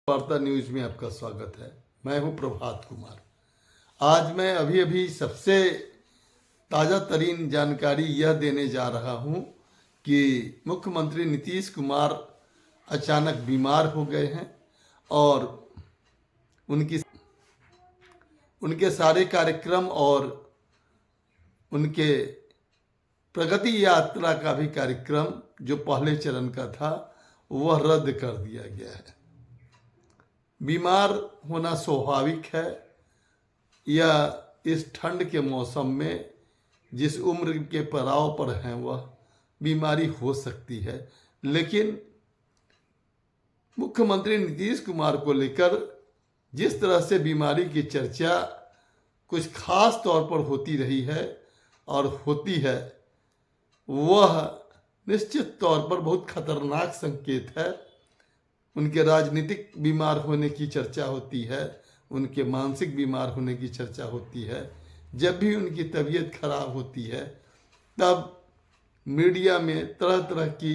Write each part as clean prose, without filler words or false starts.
वार्ता न्यूज में आपका स्वागत है। मैं हूं प्रभात कुमार। आज मैं अभी सबसे ताज़ा तरीन जानकारी यह देने जा रहा हूं कि मुख्यमंत्री नीतीश कुमार अचानक बीमार हो गए हैं और उनके सारे कार्यक्रम और उनके प्रगति यात्रा का भी कार्यक्रम जो पहले चरण का था वह रद्द कर दिया गया है। बीमार होना स्वाभाविक है। यह इस ठंड के मौसम में जिस उम्र के पड़ाव पर हैं वह बीमारी हो सकती है, लेकिन मुख्यमंत्री नीतीश कुमार को लेकर जिस तरह से बीमारी की चर्चा कुछ खास तौर पर होती रही है और होती है, वह निश्चित तौर पर बहुत खतरनाक संकेत है। उनके राजनीतिक बीमार होने की चर्चा होती है, उनके मानसिक बीमार होने की चर्चा होती है। जब भी उनकी तबीयत खराब होती है तब मीडिया में तरह तरह की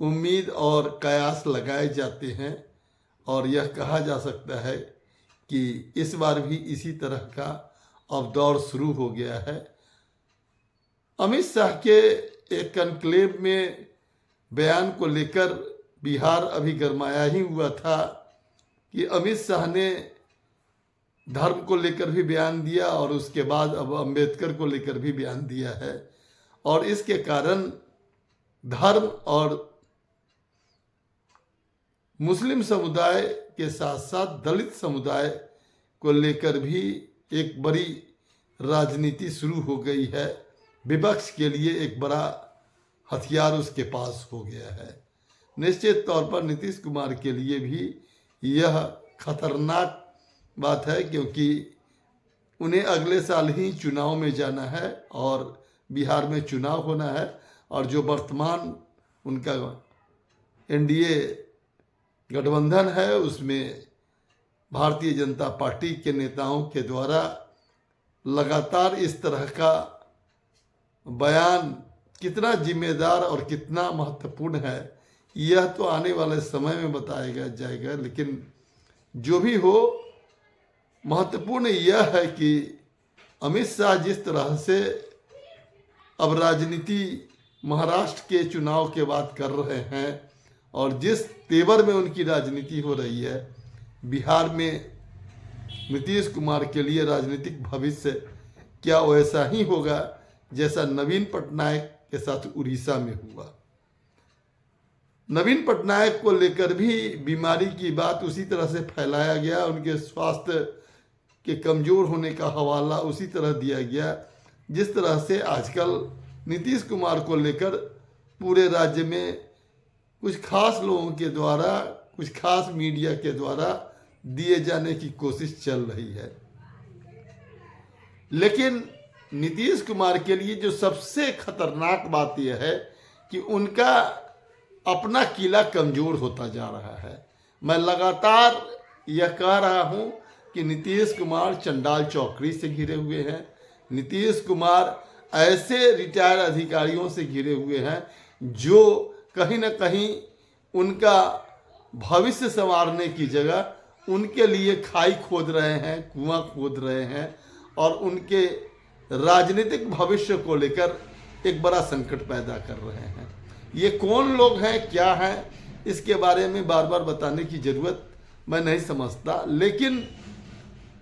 उम्मीद और कयास लगाए जाते हैं और यह कहा जा सकता है कि इस बार भी इसी तरह का अब दौर शुरू हो गया है। अमित शाह के एक कॉन्क्लेव में बयान को लेकर बिहार अभी गरमाया ही हुआ था कि अमित शाह ने धर्म को लेकर भी बयान दिया और उसके बाद अब अंबेडकर को लेकर भी बयान दिया है और इसके कारण धर्म और मुस्लिम समुदाय के साथ साथ दलित समुदाय को लेकर भी एक बड़ी राजनीति शुरू हो गई है। विपक्ष के लिए एक बड़ा हथियार उसके पास हो गया है। निश्चित तौर पर नीतीश कुमार के लिए भी यह खतरनाक बात है, क्योंकि उन्हें अगले साल ही चुनाव में जाना है और बिहार में चुनाव होना है और जो वर्तमान उनका एनडीए गठबंधन है उसमें भारतीय जनता पार्टी के नेताओं के द्वारा लगातार इस तरह का बयान कितना जिम्मेदार और कितना महत्वपूर्ण है यह तो आने वाले समय में बताया जाएगा। लेकिन जो भी हो, महत्वपूर्ण यह है कि अमित शाह जिस तरह से अब राजनीति महाराष्ट्र के चुनाव के बाद कर रहे हैं और जिस तेवर में उनकी राजनीति हो रही है, बिहार में नीतीश कुमार के लिए राजनीतिक भविष्य क्या वैसा ही होगा जैसा नवीन पटनायक के साथ उड़ीसा में हुआ। नवीन पटनायक को लेकर भी बीमारी की बात उसी तरह से फैलाया गया, उनके स्वास्थ्य के कमज़ोर होने का हवाला उसी तरह दिया गया जिस तरह से आजकल नीतीश कुमार को लेकर पूरे राज्य में कुछ खास लोगों के द्वारा, कुछ खास मीडिया के द्वारा दिए जाने की कोशिश चल रही है। लेकिन नीतीश कुमार के लिए जो सबसे खतरनाक बात यह है कि उनका अपना किला कमज़ोर होता जा रहा है। मैं लगातार यह कह रहा हूं कि नीतीश कुमार चंडाल चौकड़ी से घिरे हुए हैं। नीतीश कुमार ऐसे रिटायर्ड अधिकारियों से घिरे हुए हैं जो कहीं ना कहीं उनका भविष्य संवारने की जगह उनके लिए खाई खोद रहे हैं, कुआं खोद रहे हैं और उनके राजनीतिक भविष्य को लेकर एक बड़ा संकट पैदा कर रहे हैं। ये कौन लोग हैं, क्या हैं, इसके बारे में बार बार बताने की ज़रूरत मैं नहीं समझता, लेकिन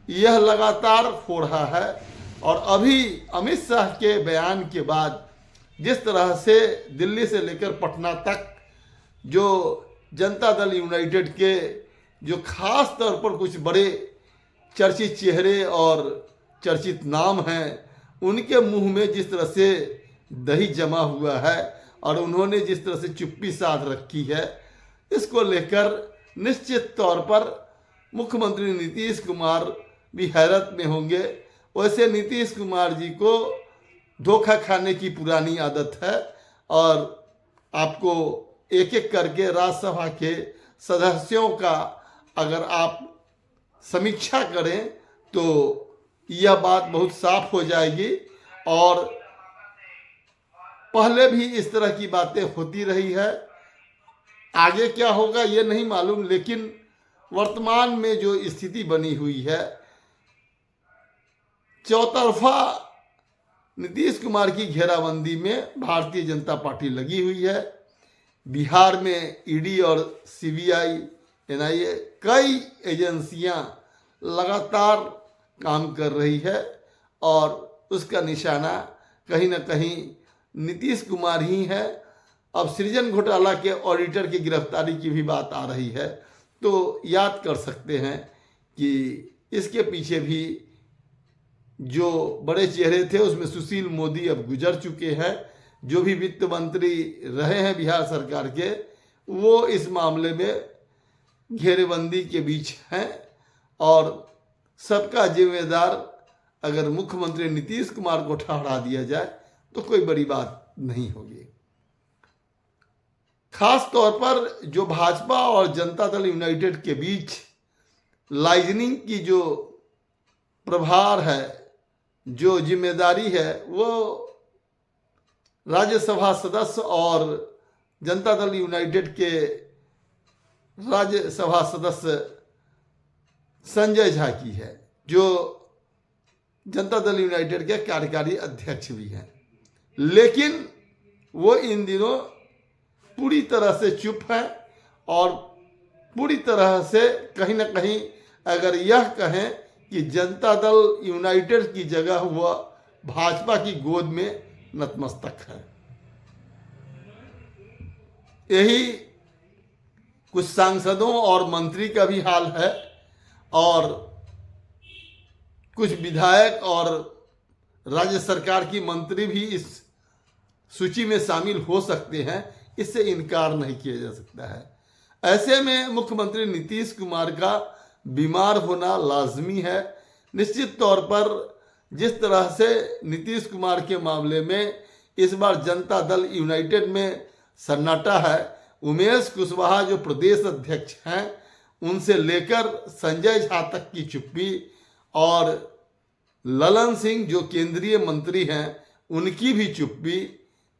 यह लगातार हो रहा है। और अभी अमित शाह के बयान के बाद जिस तरह से दिल्ली से लेकर पटना तक जो जनता दल यूनाइटेड के जो खास तौर पर कुछ बड़े चर्चित चेहरे और चर्चित नाम हैं, उनके मुंह में जिस तरह से दही जमा हुआ है और उन्होंने जिस तरह से चुप्पी साध रखी है, इसको लेकर निश्चित तौर पर मुख्यमंत्री नीतीश कुमार भी हैरत में होंगे। वैसे नीतीश कुमार जी को धोखा खाने की पुरानी आदत है और आपको एक एक करके राज्यसभा के सदस्यों का अगर आप समीक्षा करें तो यह बात बहुत साफ हो जाएगी। और पहले भी इस तरह की बातें होती रही है। आगे क्या होगा ये नहीं मालूम, लेकिन वर्तमान में जो स्थिति बनी हुई है, चौतरफा नीतीश कुमार की घेराबंदी में भारतीय जनता पार्टी लगी हुई है। बिहार में ईडी और सीबीआई, एनआईए, कई एजेंसियां लगातार काम कर रही है और उसका निशाना कहीं ना कहीं नीतीश कुमार ही है। अब सृजन घोटाला के ऑडिटर की गिरफ्तारी की भी बात आ रही है, तो याद कर सकते हैं कि इसके पीछे भी जो बड़े चेहरे थे उसमें सुशील मोदी अब गुजर चुके हैं। जो भी वित्त मंत्री रहे हैं बिहार सरकार के, वो इस मामले में घेरेबंदी के बीच हैं और सबका जिम्मेदार अगर मुख्यमंत्री नीतीश कुमार को ठहरा दिया जाए तो कोई बड़ी बात नहीं होगी। खास तौर पर जो भाजपा और जनता दल यूनाइटेड के बीच लाइजनिंग की जो प्रभार है, जो जिम्मेदारी है, वो राज्यसभा सदस्य और जनता दल यूनाइटेड के राज्यसभा सदस्य संजय झा की है, जो जनता दल यूनाइटेड के कार्यकारी अध्यक्ष भी हैं। लेकिन वो इन दिनों पूरी तरह से चुप है और पूरी तरह से कहीं ना कहीं अगर यह कहें कि जनता दल यूनाइटेड की जगह वह भाजपा की गोद में नतमस्तक है। यही कुछ सांसदों और मंत्री का भी हाल है और कुछ विधायक और राज्य सरकार की मंत्री भी इस सूची में शामिल हो सकते हैं, इससे इनकार नहीं किया जा सकता है। ऐसे में मुख्यमंत्री नीतीश कुमार का बीमार होना लाजमी है। निश्चित तौर पर जिस तरह से नीतीश कुमार के मामले में इस बार जनता दल यूनाइटेड में सन्नाटा है, उमेश कुशवाहा जो प्रदेश अध्यक्ष हैं उनसे लेकर संजय झा तक की चुप्पी और ललन सिंह जो केंद्रीय मंत्री हैं उनकी भी चुप्पी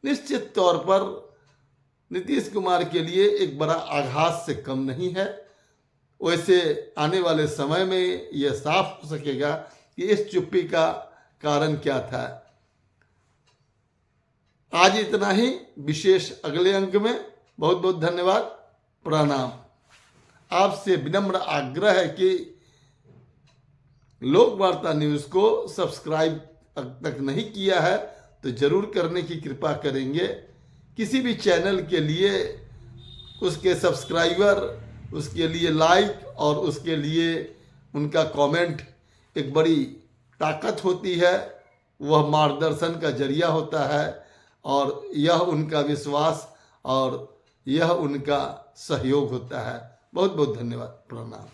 निश्चित तौर पर नीतीश कुमार के लिए एक बड़ा आघात से कम नहीं है। वैसे आने वाले समय में यह साफ हो सकेगा कि इस चुप्पी का कारण क्या था। आज इतना ही, विशेष अगले अंक में। बहुत बहुत धन्यवाद, प्रणाम। आपसे विनम्र आग्रह है कि लोक वार्ता न्यूज़ को सब्सक्राइब तक नहीं किया है तो जरूर करने की कृपा करेंगे। किसी भी चैनल के लिए उसके सब्सक्राइबर, उसके लिए लाइक और उसके लिए उनका कमेंट एक बड़ी ताकत होती है, वह मार्गदर्शन का जरिया होता है और यह उनका विश्वास और यह उनका सहयोग होता है। बहुत बहुत धन्यवाद, प्रणाम।